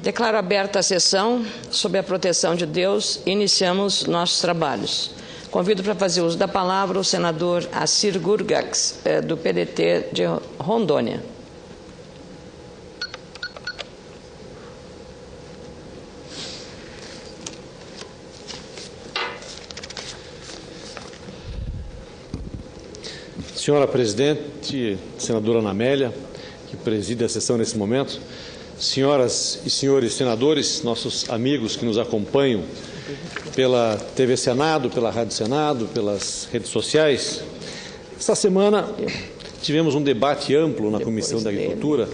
Declaro aberta a sessão. Sob a proteção de Deus, iniciamos nossos trabalhos. Convido para fazer uso da palavra o senador Assir Gurgax, do PDT de Rondônia. Senhora Presidente, senadora Ana Amélia, que preside a sessão nesse momento, senhoras e senhores senadores, nossos amigos que nos acompanham pela TV Senado, pela Rádio Senado, pelas redes sociais. Esta semana tivemos um debate amplo na Comissão da Agricultura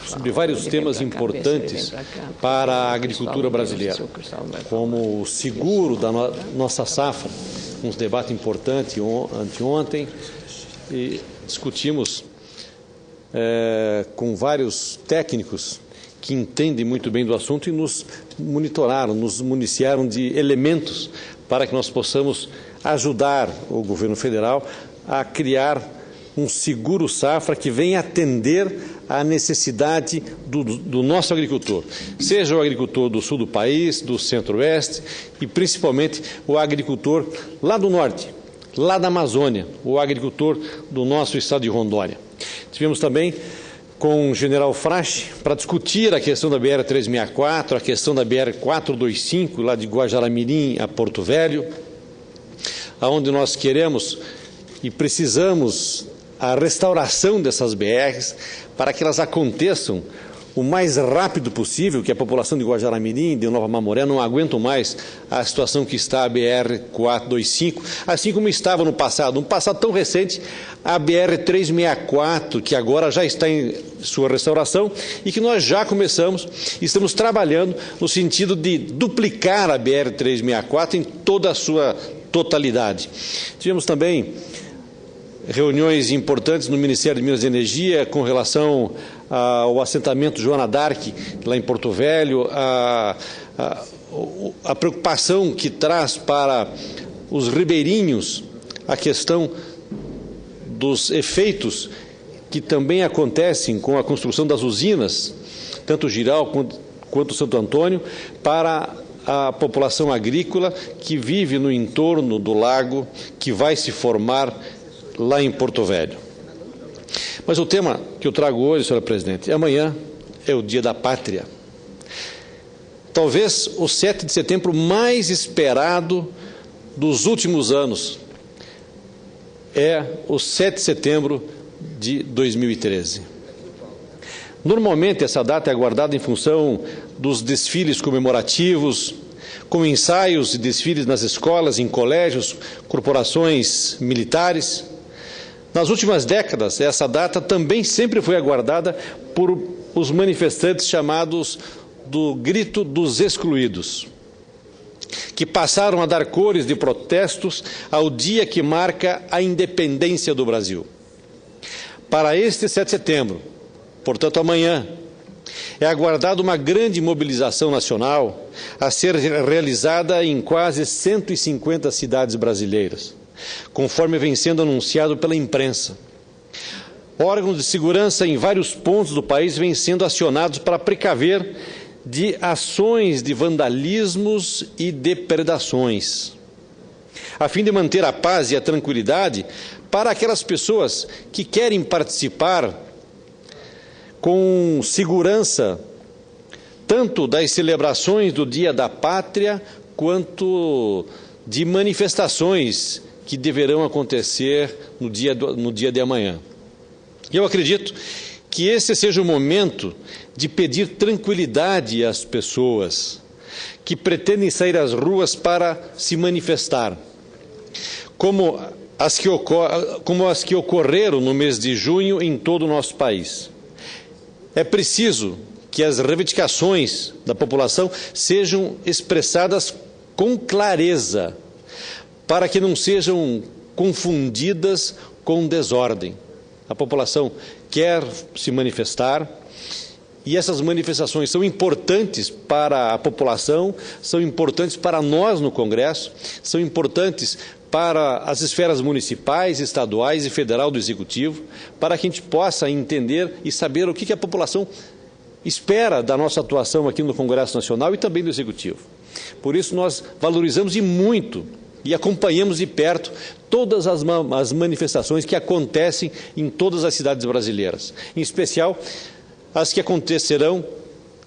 sobre vários temas importantes para a agricultura brasileira, como o seguro da nossa safra, um debate importante anteontem, e discutimos com vários técnicos que entendem muito bem do assunto e nos monitoraram, nos municiaram de elementos para que nós possamos ajudar o governo federal a criar um seguro safra que venha atender à necessidade do nosso agricultor, seja o agricultor do sul do país, do centro-oeste e principalmente o agricultor lá do norte, lá da Amazônia, o agricultor do nosso estado de Rondônia. Tivemos também com o general Frache para discutir a questão da BR-364, a questão da BR-425, lá de Guajará-Mirim a Porto Velho, onde nós queremos e precisamos a restauração dessas BRs para que elas aconteçam o mais rápido possível, que a população de Guajará-Mirim, de Nova Mamoré, não aguentam mais a situação que está a BR-425, assim como estava no passado tão recente, a BR-364, que agora já está em sua restauração e que nós já estamos trabalhando no sentido de duplicar a BR-364 em toda a sua totalidade. Tivemos também reuniões importantes no Ministério de Minas e Energia com relação ao assentamento Joana d'Arc, lá em Porto Velho, a preocupação que traz para os ribeirinhos a questão dos efeitos que também acontecem com a construção das usinas, tanto Jirau quanto Santo Antônio, para a população agrícola que vive no entorno do lago que vai se formar lá em Porto Velho. Mas o tema que eu trago hoje, senhora Presidente, amanhã é o Dia da Pátria. Talvez o 7 de setembro mais esperado dos últimos anos é o 7 de setembro de 2013. Normalmente essa data é aguardada em função dos desfiles comemorativos, com ensaios e desfiles nas escolas, em colégios, corporações militares. Nas últimas décadas, essa data também sempre foi aguardada por os manifestantes chamados do Grito dos Excluídos, que passaram a dar cores de protestos ao dia que marca a independência do Brasil. Para este 7 de setembro, portanto amanhã, é aguardada uma grande mobilização nacional a ser realizada em quase 150 cidades brasileiras, conforme vem sendo anunciado pela imprensa. Órgãos de segurança em vários pontos do país vêm sendo acionados para precaver de ações de vandalismos e depredações, a fim de manter a paz e a tranquilidade para aquelas pessoas que querem participar com segurança, tanto das celebrações do Dia da Pátria, quanto de manifestações que deverão acontecer no dia de amanhã. Eu acredito que esse seja o momento de pedir tranquilidade às pessoas que pretendem sair às ruas para se manifestar, como as que ocorreram no mês de junho em todo o nosso país. É preciso que as reivindicações da população sejam expressadas com clareza, para que não sejam confundidas com desordem. A população quer se manifestar e essas manifestações são importantes para a população, são importantes para nós no Congresso, são importantes para as esferas municipais, estaduais e federal do Executivo, para que a gente possa entender e saber o que a população espera da nossa atuação aqui no Congresso Nacional e também do Executivo. Por isso nós valorizamos e muito e acompanhamos de perto todas as manifestações que acontecem em todas as cidades brasileiras, em especial as que acontecerão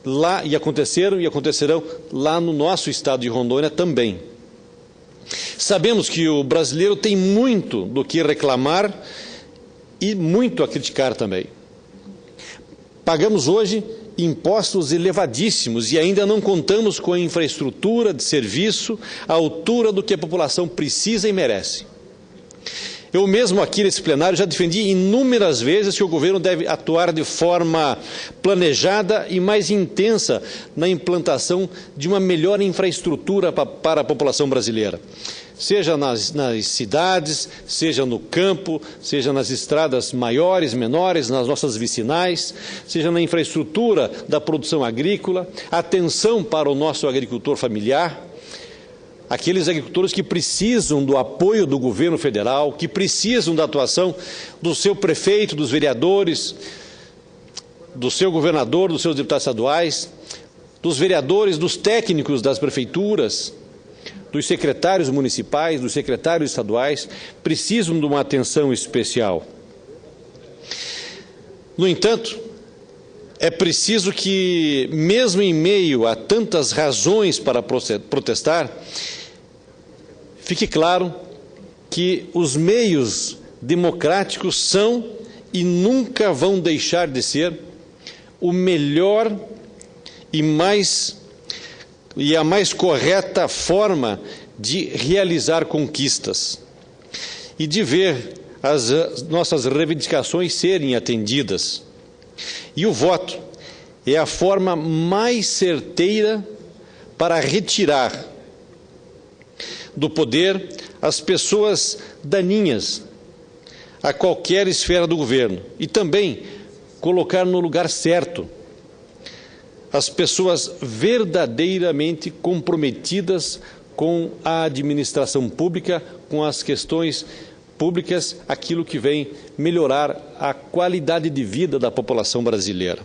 lá e aconteceram e acontecerão lá no nosso estado de Rondônia também. Sabemos que o brasileiro tem muito do que reclamar e muito a criticar também. Pagamos hoje impostos elevadíssimos e ainda não contamos com a infraestrutura de serviço à altura do que a população precisa e merece. Eu mesmo aqui nesse plenário já defendi inúmeras vezes que o governo deve atuar de forma planejada e mais intensa na implantação de uma melhor infraestrutura para a população brasileira. Seja nas cidades, seja no campo, seja nas estradas maiores, menores, nas nossas vicinais, seja na infraestrutura da produção agrícola, atenção para o nosso agricultor familiar, aqueles agricultores que precisam do apoio do governo federal, que precisam da atuação do seu prefeito, dos vereadores, do seu governador, dos seus deputados estaduais, dos vereadores, dos técnicos das prefeituras, dos secretários municipais, dos secretários estaduais, precisam de uma atenção especial. No entanto, é preciso que, mesmo em meio a tantas razões para protestar, fique claro que os meios democráticos são e nunca vão deixar de ser o melhor e a mais correta forma de realizar conquistas e de ver as nossas reivindicações serem atendidas. E o voto é a forma mais certeira para retirar do poder as pessoas daninhas a qualquer esfera do governo e também colocar no lugar certo as pessoas verdadeiramente comprometidas com a administração pública, com as questões públicas, aquilo que vem melhorar a qualidade de vida da população brasileira.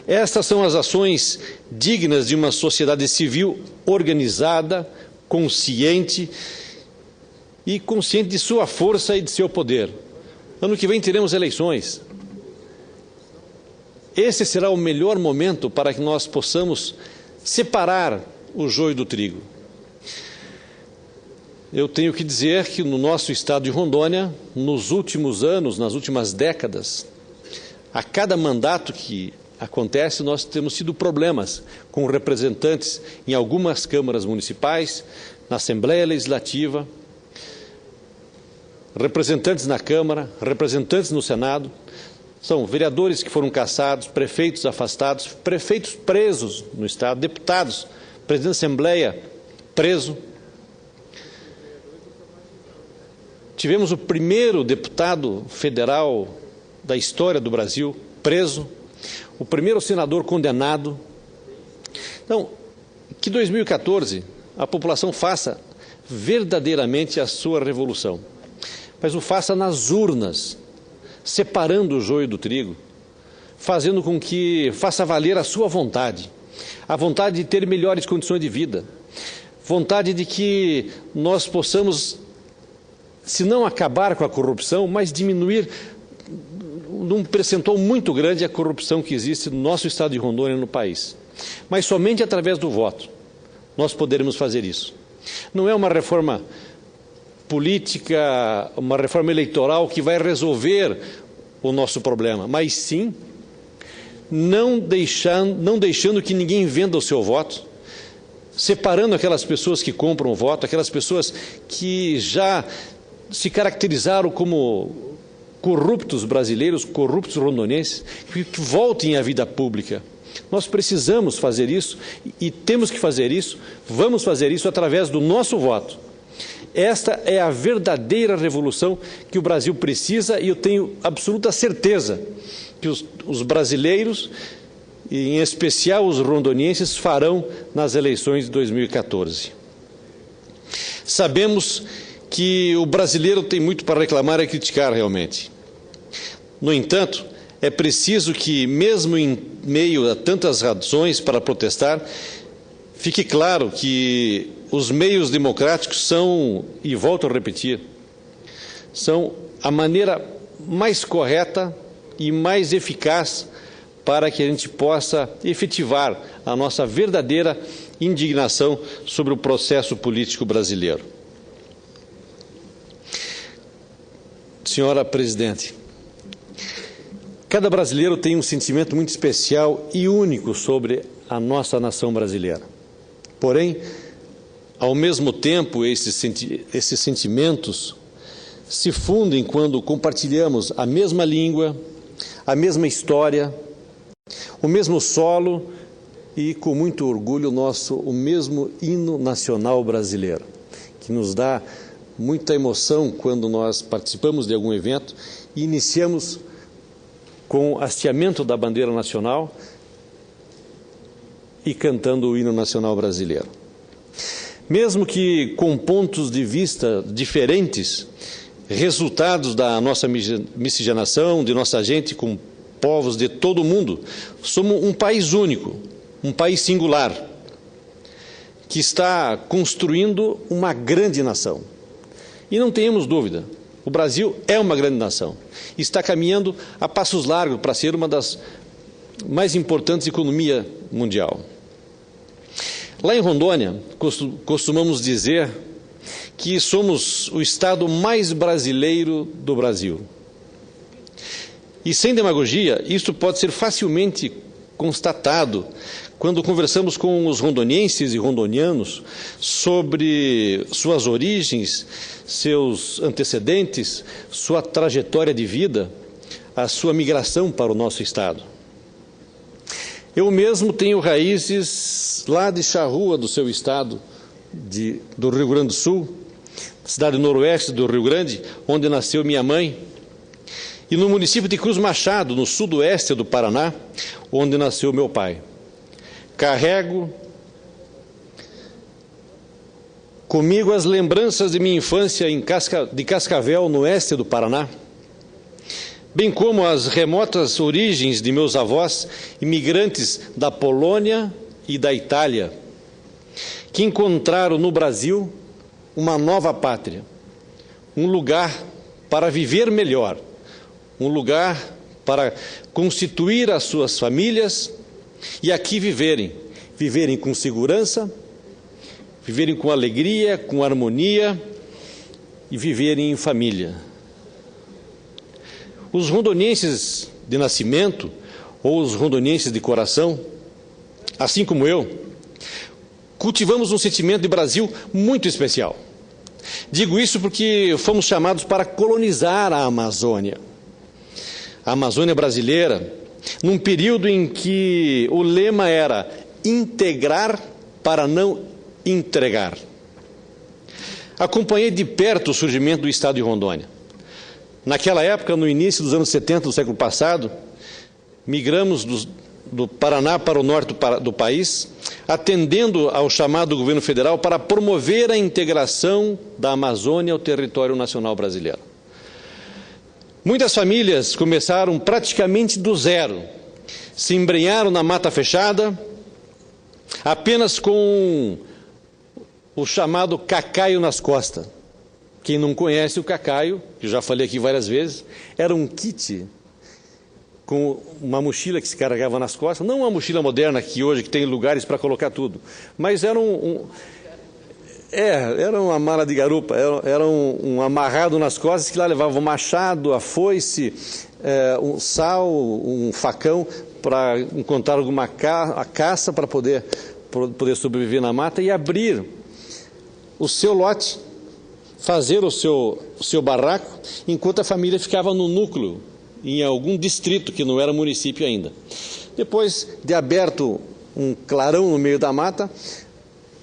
Estas são as ações dignas de uma sociedade civil organizada, consciente e consciente de sua força e de seu poder. Ano que vem teremos eleições. Esse será o melhor momento para que nós possamos separar o joio do trigo. Eu tenho que dizer que no nosso estado de Rondônia, nos últimos anos, nas últimas décadas, a cada mandato que acontece, nós temos tido problemas com representantes em algumas câmaras municipais, na Assembleia Legislativa, representantes na Câmara, representantes no Senado. São vereadores que foram cassados, prefeitos afastados, prefeitos presos no Estado, deputados, presidente da Assembleia preso. Tivemos o primeiro deputado federal da história do Brasil preso, o primeiro senador condenado. Então, que 2014 a população faça verdadeiramente a sua revolução, mas o faça nas urnas, separando o joio do trigo, fazendo com que faça valer a sua vontade, a vontade de ter melhores condições de vida, vontade de que nós possamos, se não acabar com a corrupção, mas diminuir num percentual muito grande a corrupção que existe no nosso estado de Rondônia e no país. Mas somente através do voto nós poderemos fazer isso. Não é uma reforma política, uma reforma eleitoral que vai resolver o nosso problema, mas sim não deixando que ninguém venda o seu voto, separando aquelas pessoas que compram o voto, aquelas pessoas que já se caracterizaram como corruptos brasileiros, corruptos rondonenses, que voltem à vida pública. Nós precisamos fazer isso e temos que fazer isso, vamos fazer isso através do nosso voto. Esta é a verdadeira revolução que o Brasil precisa e eu tenho absoluta certeza que os brasileiros, e em especial os rondonienses, farão nas eleições de 2014. Sabemos que o brasileiro tem muito para reclamar e criticar realmente. No entanto, é preciso que, mesmo em meio a tantas razões para protestar, fique claro que os meios democráticos são, e volto a repetir, são a maneira mais correta e mais eficaz para que a gente possa efetivar a nossa verdadeira indignação sobre o processo político brasileiro. Senhora Presidente, cada brasileiro tem um sentimento muito especial e único sobre a nossa nação brasileira. Porém, ao mesmo tempo, esses sentimentos se fundem quando compartilhamos a mesma língua, a mesma história, o mesmo solo e, com muito orgulho nosso, o mesmo hino nacional brasileiro, que nos dá muita emoção quando nós participamos de algum evento e iniciamos com o hasteamento da bandeira nacional e cantando o hino nacional brasileiro. Mesmo que com pontos de vista diferentes, resultados da nossa miscigenação, de nossa gente com povos de todo o mundo, somos um país único, um país singular, que está construindo uma grande nação. E não tenhamos dúvida, o Brasil é uma grande nação. Está caminhando a passos largos para ser uma das mais importantes economias mundial. Lá em Rondônia, costumamos dizer que somos o estado mais brasileiro do Brasil. E sem demagogia, isso pode ser facilmente constatado quando conversamos com os rondonienses e rondonianos sobre suas origens, seus antecedentes, sua trajetória de vida, a sua migração para o nosso estado. Eu mesmo tenho raízes lá de Charrua, do seu estado, do Rio Grande do Sul, cidade noroeste do Rio Grande, onde nasceu minha mãe, e no município de Cruz Machado, no sudoeste do Paraná, onde nasceu meu pai. Carrego comigo as lembranças de minha infância de Cascavel, no oeste do Paraná, bem como as remotas origens de meus avós, imigrantes da Polônia e da Itália, que encontraram no Brasil uma nova pátria, um lugar para viver melhor, um lugar para constituir as suas famílias e aqui viverem com segurança, viverem com alegria, com harmonia e viverem em família. Os rondonienses de nascimento, ou os rondonienses de coração, assim como eu, cultivamos um sentimento de Brasil muito especial. Digo isso porque fomos chamados para colonizar a Amazônia brasileira, num período em que o lema era integrar para não entregar. Acompanhei de perto o surgimento do estado de Rondônia. Naquela época, no início dos anos 70 do século passado, migramos do Paraná para o norte do país, atendendo ao chamado do governo federal para promover a integração da Amazônia ao território nacional brasileiro. Muitas famílias começaram praticamente do zero, se embrenharam na mata fechada, apenas com o chamado cacaio nas costas. Quem não conhece o cacaio, que já falei aqui várias vezes, era um kit com uma mochila que se carregava nas costas, não uma mochila moderna que hoje que tem lugares para colocar tudo, mas era era uma mala de garupa, era um amarrado nas costas que lá levava um machado, a foice, um sal, um facão para encontrar alguma caça para poder sobreviver na mata e abrir o seu lote, fazer o seu barraco, enquanto a família ficava no núcleo, em algum distrito que não era município ainda. Depois de aberto um clarão no meio da mata,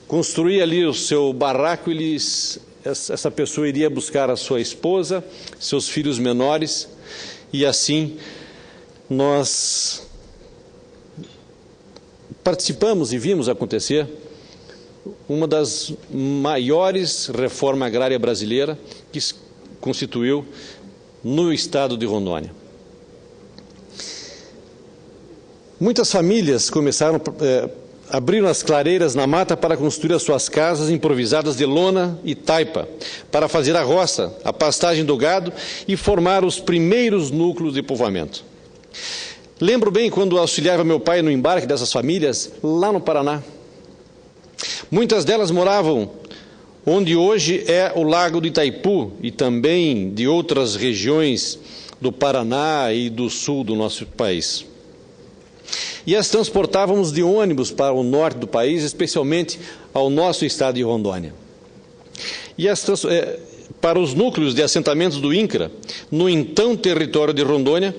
construía ali o seu barraco, essa pessoa iria buscar a sua esposa, seus filhos menores, e assim nós participamos e vimos acontecer uma das maiores reformas agrárias brasileiras que se constituiu no estado de Rondônia. Muitas famílias abriram as clareiras na mata para construir as suas casas improvisadas de lona e taipa, para fazer a roça, a pastagem do gado e formar os primeiros núcleos de povoamento. Lembro bem quando auxiliava meu pai no embarque dessas famílias lá no Paraná. Muitas delas moravam onde hoje é o Lago do Itaipu e também de outras regiões do Paraná e do sul do nosso país. E as transportávamos de ônibus para o norte do país, especialmente ao nosso estado de Rondônia. E para os núcleos de assentamentos do INCRA, no então território de Rondônia,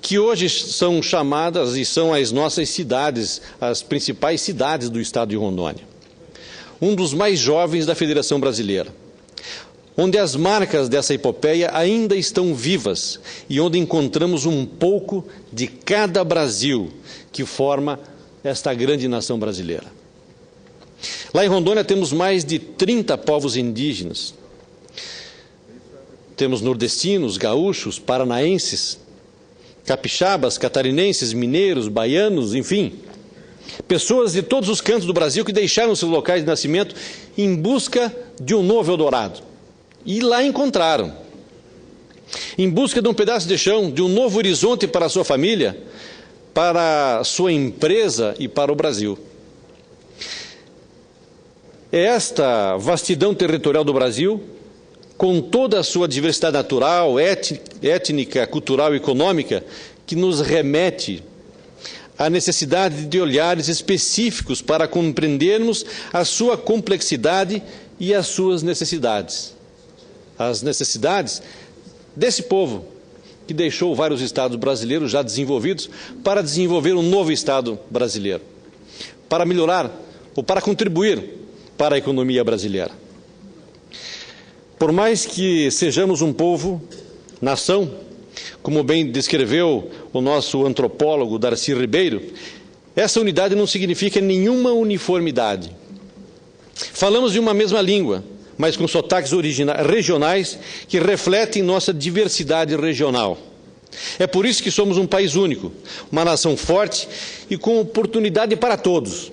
que hoje são chamadas e são as nossas cidades, as principais cidades do estado de Rondônia. Um dos mais jovens da Federação Brasileira, onde as marcas dessa epopeia ainda estão vivas e onde encontramos um pouco de cada Brasil que forma esta grande nação brasileira. Lá em Rondônia temos mais de 30 povos indígenas. Temos nordestinos, gaúchos, paranaenses, capixabas, catarinenses, mineiros, baianos, enfim. Pessoas de todos os cantos do Brasil que deixaram seus locais de nascimento em busca de um novo Eldorado. E lá encontraram. Em busca de um pedaço de chão, de um novo horizonte para a sua família, para a sua empresa e para o Brasil. É esta vastidão territorial do Brasil, com toda a sua diversidade natural, étnica, cultural e econômica, que nos remete à necessidade de olhares específicos para compreendermos a sua complexidade e as suas necessidades. As necessidades desse povo que deixou vários estados brasileiros já desenvolvidos para desenvolver um novo estado brasileiro, para melhorar ou para contribuir para a economia brasileira. Por mais que sejamos um povo, nação, como bem descreveu o nosso antropólogo Darcy Ribeiro, essa unidade não significa nenhuma uniformidade. Falamos de uma mesma língua, mas com sotaques regionais que refletem nossa diversidade regional. É por isso que somos um país único, uma nação forte e com oportunidade para todos,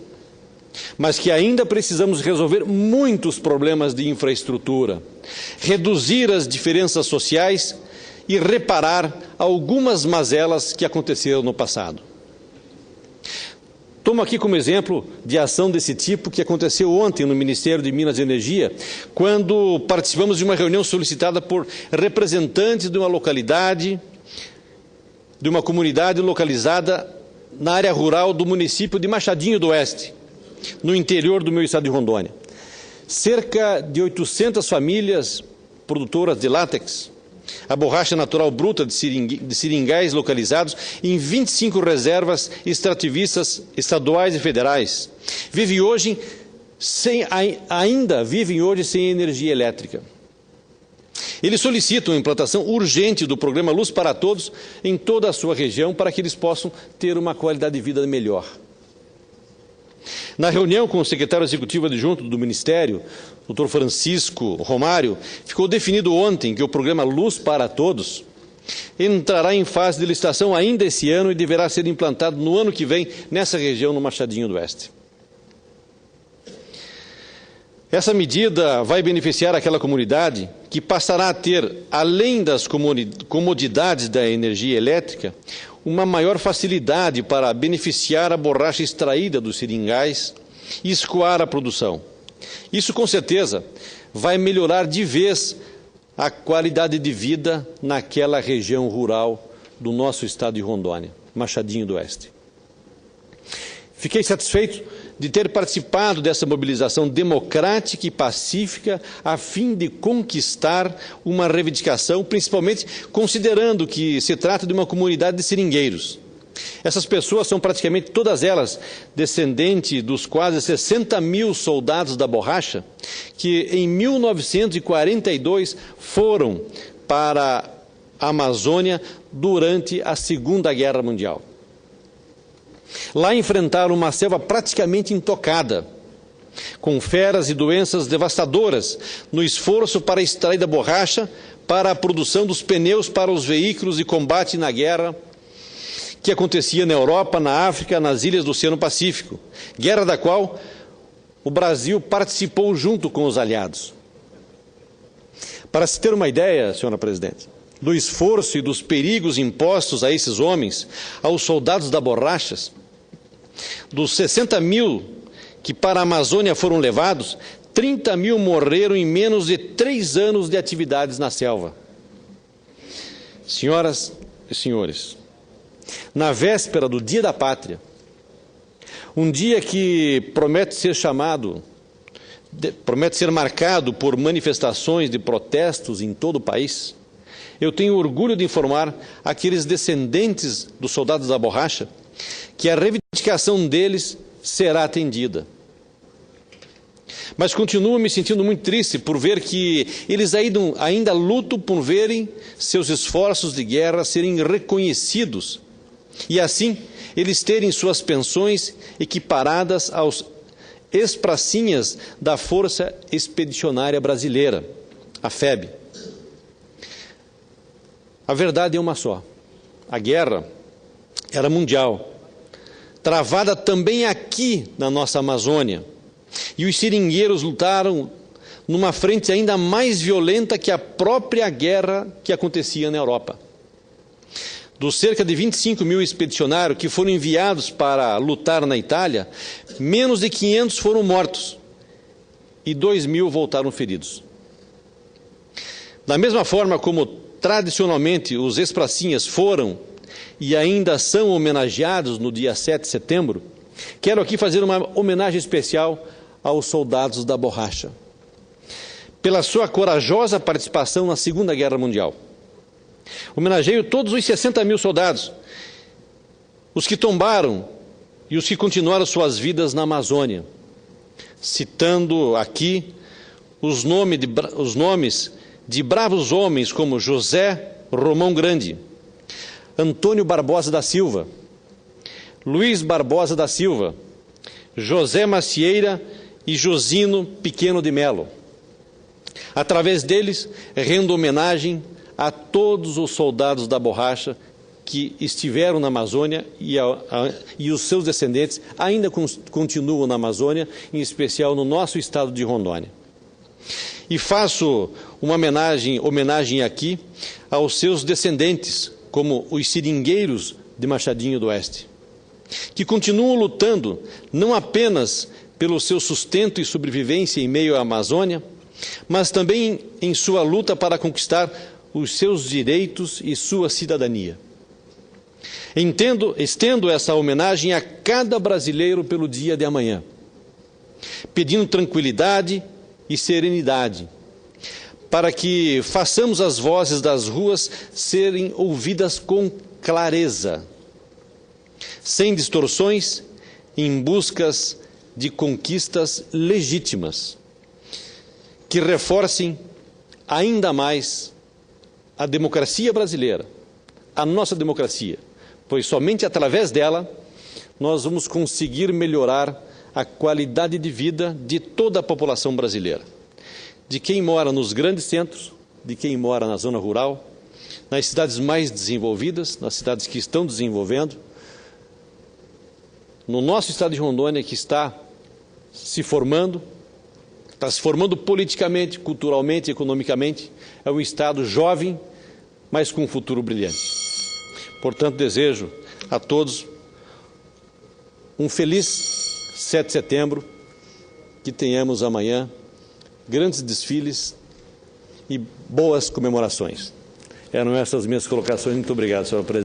mas que ainda precisamos resolver muitos problemas de infraestrutura, reduzir as diferenças sociais e reparar algumas mazelas que aconteceram no passado. Tomo aqui como exemplo de ação desse tipo que aconteceu ontem no Ministério de Minas e Energia, quando participamos de uma reunião solicitada por representantes de uma localidade, de uma comunidade localizada na área rural do município de Machadinho do Oeste, no interior do meu estado de Rondônia. Cerca de 800 famílias produtoras de látex, a borracha natural bruta de seringais localizados em 25 reservas extrativistas estaduais e federais, ainda vivem hoje sem energia elétrica. Eles solicitam a implantação urgente do programa Luz para Todos em toda a sua região para que eles possam ter uma qualidade de vida melhor. Na reunião com o secretário executivo adjunto do Ministério, Dr. Francisco Romário, ficou definido ontem que o programa Luz para Todos entrará em fase de licitação ainda esse ano e deverá ser implantado no ano que vem nessa região, no Machadinho do Oeste. Essa medida vai beneficiar aquela comunidade que passará a ter, além das comodidades da energia elétrica, uma maior facilidade para beneficiar a borracha extraída dos seringais e escoar a produção. Isso, com certeza, vai melhorar de vez a qualidade de vida naquela região rural do nosso estado de Rondônia, Machadinho do Oeste. Fiquei satisfeito de ter participado dessa mobilização democrática e pacífica a fim de conquistar uma reivindicação, principalmente considerando que se trata de uma comunidade de seringueiros. Essas pessoas são praticamente todas elas descendentes dos quase 60 mil soldados da borracha que em 1942 foram para a Amazônia durante a Segunda Guerra Mundial. Lá enfrentaram uma selva praticamente intocada, com feras e doenças devastadoras, no esforço para extrair da borracha para a produção dos pneus para os veículos de combate na guerra, que acontecia na Europa, na África, nas ilhas do Oceano Pacífico, guerra da qual o Brasil participou junto com os aliados. Para se ter uma ideia, senhora presidente, do esforço e dos perigos impostos a esses homens, aos soldados da borracha, dos 60 mil que para a Amazônia foram levados, 30 mil morreram em menos de 3 anos de atividades na selva. Senhoras e senhores, na véspera do Dia da Pátria, um dia que promete ser marcado por manifestações de protestos em todo o país, eu tenho orgulho de informar aqueles descendentes dos soldados da borracha que a reivindicação deles será atendida. Mas continuo me sentindo muito triste por ver que eles ainda lutam por verem seus esforços de guerra serem reconhecidos e assim eles terem suas pensões equiparadas aos ex-pracinhas da Força Expedicionária Brasileira, a FEB. A verdade é uma só. A guerra era mundial, travada também aqui na nossa Amazônia. E os seringueiros lutaram numa frente ainda mais violenta que a própria guerra que acontecia na Europa. Dos cerca de 25 mil expedicionários que foram enviados para lutar na Itália, menos de 500 foram mortos e 2 mil voltaram feridos. Da mesma forma como tradicionalmente os ex-pracinhas foram e ainda são homenageados no dia 7 de setembro, quero aqui fazer uma homenagem especial aos soldados da borracha, pela sua corajosa participação na Segunda Guerra Mundial. Homenageio todos os 60 mil soldados, os que tombaram e os que continuaram suas vidas na Amazônia, citando aqui os nomes de bravos homens como José Romão Grande, Antônio Barbosa da Silva, Luiz Barbosa da Silva, José Macieira e Josino Pequeno de Melo. Através deles, rendo homenagem a todos os soldados da borracha que estiveram na Amazônia e os seus descendentes ainda continuam na Amazônia, em especial no nosso estado de Rondônia. E faço uma homenagem aqui aos seus descendentes, como os seringueiros de Machadinho do Oeste, que continuam lutando não apenas pelo seu sustento e sobrevivência em meio à Amazônia, mas também em sua luta para conquistar os seus direitos e sua cidadania. Estendo essa homenagem a cada brasileiro pelo dia de amanhã, pedindo tranquilidade e serenidade, para que façamos as vozes das ruas serem ouvidas com clareza, sem distorções, em buscas de conquistas legítimas, que reforcem ainda mais a democracia brasileira, a nossa democracia, pois somente através dela nós vamos conseguir melhorar a qualidade de vida de toda a população brasileira, de quem mora nos grandes centros, de quem mora na zona rural, nas cidades mais desenvolvidas, nas cidades que estão desenvolvendo, no nosso estado de Rondônia, que está se formando politicamente, culturalmente, economicamente, é um estado jovem, mas com um futuro brilhante. Portanto, desejo a todos um feliz 7 de setembro, que tenhamos amanhã grandes desfiles e boas comemorações. Eram essas minhas colocações. Muito obrigado, senhora presidente.